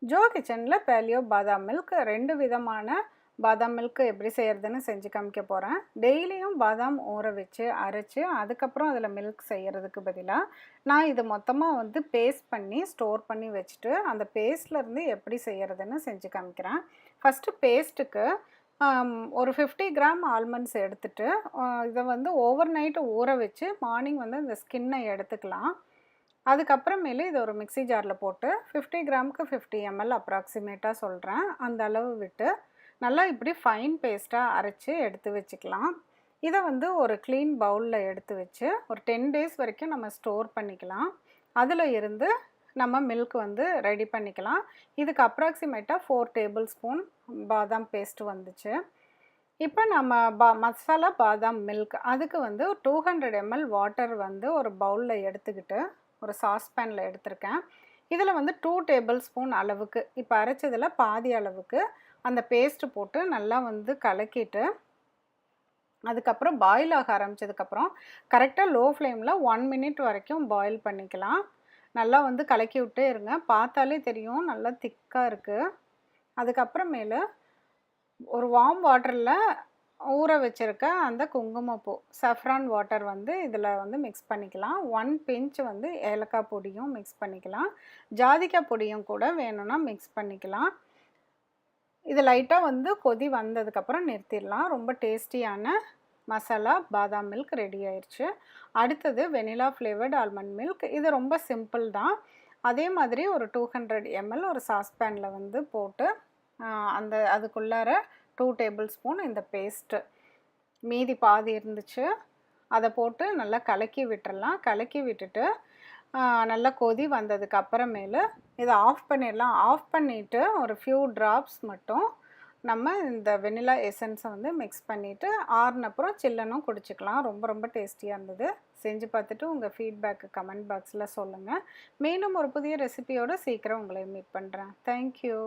Joe கிச்சனில் paleo பாதாம் milk 2 விதமான பாதாம் மில்க் எப்படி செய்கிறதுன்னு செஞ்சு காமிக்க போகிறேன். டெய்லியும் பாதாம் ஊற வச்சு அரைச்சி அதுக்கப்புறம் அதில் மில்க் செய்கிறதுக்கு பதிலாக நான் இது மொத்தமாக வந்து பேஸ்ட் பண்ணி ஸ்டோர் பண்ணி வச்சுட்டு அந்த பேஸ்ட்லேருந்து எப்படி செய்கிறதுன்னு செஞ்சு காமிக்கிறேன். ஃபஸ்ட்டு பேஸ்ட்டுக்கு ஒரு 50 கிராம் ஆல்மண்ட்ஸ் எடுத்துகிட்டு இதை வந்து ஓவர் நைட்டு ஊற வச்சு மார்னிங் வந்து இந்த ஸ்கின்னை எடுத்துக்கலாம். அதுக்கப்புறமேலு இதை ஒரு மிக்ஸி ஜாரில் போட்டு 50 கிராமுக்கு 50 ml அப்ராக்சிமேட்டாக சொல்கிறேன், அந்த அளவு விட்டு நல்லா இப்படி ஃபைன் பேஸ்ட்டாக அரைச்சி எடுத்து வச்சுக்கலாம். இதை வந்து ஒரு க்ளீன் பவுலில் எடுத்து வச்சு ஒரு 10 டேஸ் வரைக்கும் நம்ம ஸ்டோர் பண்ணிக்கலாம். அதில் இருந்து நம்ம மில்க் வந்து ரெடி பண்ணிக்கலாம். இதுக்கு அப்ராக்சிமேட்டாக 4 டேபிள் ஸ்பூன் பாதாம் பேஸ்ட் வந்துச்சு. இப்போ நம்ம மசாலா பாதாம் மில்க் அதுக்கு வந்து 200 ml வாட்டர் வந்து ஒரு பவுலில் எடுத்துக்கிட்டு ஒரு சாஸ்பேனில் எடுத்திருக்கேன். இதில் வந்து 2 டேபிள் ஸ்பூன் அளவுக்கு இப்போ அரைச்சதில் பாதி அளவுக்கு அந்த பேஸ்ட்டு போட்டு நல்லா வந்து கலக்கிட்டு அதுக்கப்புறம் பாயில் ஆக ஆரம்பித்ததுக்கப்புறம் கரெக்டாக லோ ஃப்ளேமில் 1 மினிட் வரைக்கும் பாயில் பண்ணிக்கலாம். நல்லா வந்து கலக்கி விட்டே இருங்க, பார்த்தாலே தெரியும் நல்லா திக்காக இருக்குது. அதுக்கப்புறமேலு ஒரு வார்ம் வாட்டரில் ஊற வச்சுருக்க அந்த குங்குமப்பூ saffron வாட்டர் வந்து இதில் வந்து மிக்ஸ் பண்ணிக்கலாம். 1 பிஞ்ச் வந்து ஏலக்காய் பொடியும் மிக்ஸ் பண்ணிக்கலாம். ஜாதிக்காய் பொடியும் கூட வேணும்னா மிக்ஸ் பண்ணிக்கலாம். இது லைட்டாக வந்து கொதி வந்ததுக்கப்புறம் நிறுத்திடலாம். ரொம்ப டேஸ்டியான மசாலா பாதாம் மில்க் ரெடி ஆயிடுச்சு. அடுத்தது வெனிலா ஃப்ளேவர்டு ஆல்மண்ட் மில்க். இது ரொம்ப சிம்பிள் தான். அதே மாதிரி ஒரு 200 ml ஒரு சாஸ்பேனில் வந்து போட்டு அதுக்குள்ளார 2 டேபிள் ஸ்பூன் இந்த பேஸ்ட்டு மீதி பாதி இருந்துச்சு, அதை போட்டு நல்லா கலக்கி விட்டுறலாம். கலக்கி விட்டுட்டு நல்லா கொதி வந்ததுக்கு அப்புறமேலு இதை ஆஃப் பண்ணிடலாம். ஆஃப் பண்ணிவிட்டு ஒரு ஃபியூ ட்ராப்ஸ் மட்டும் நம்ம இந்த வெனிலா எசன்ஸை வந்து மிக்ஸ் பண்ணிவிட்டு ஆறுனப்புறம் சில்லுன்னும் குடிச்சிக்கலாம். ரொம்ப ரொம்ப டேஸ்டியாக இருந்தது. செஞ்சு பார்த்துட்டு உங்கள் ஃபீட்பேக்கு கமெண்ட் பாக்ஸில் சொல்லுங்கள். மேலும் ஒரு புதிய ரெசிபியோடு சீக்கிரம் உங்களை மீட் பண்ணுறேன். தேங்க்யூ.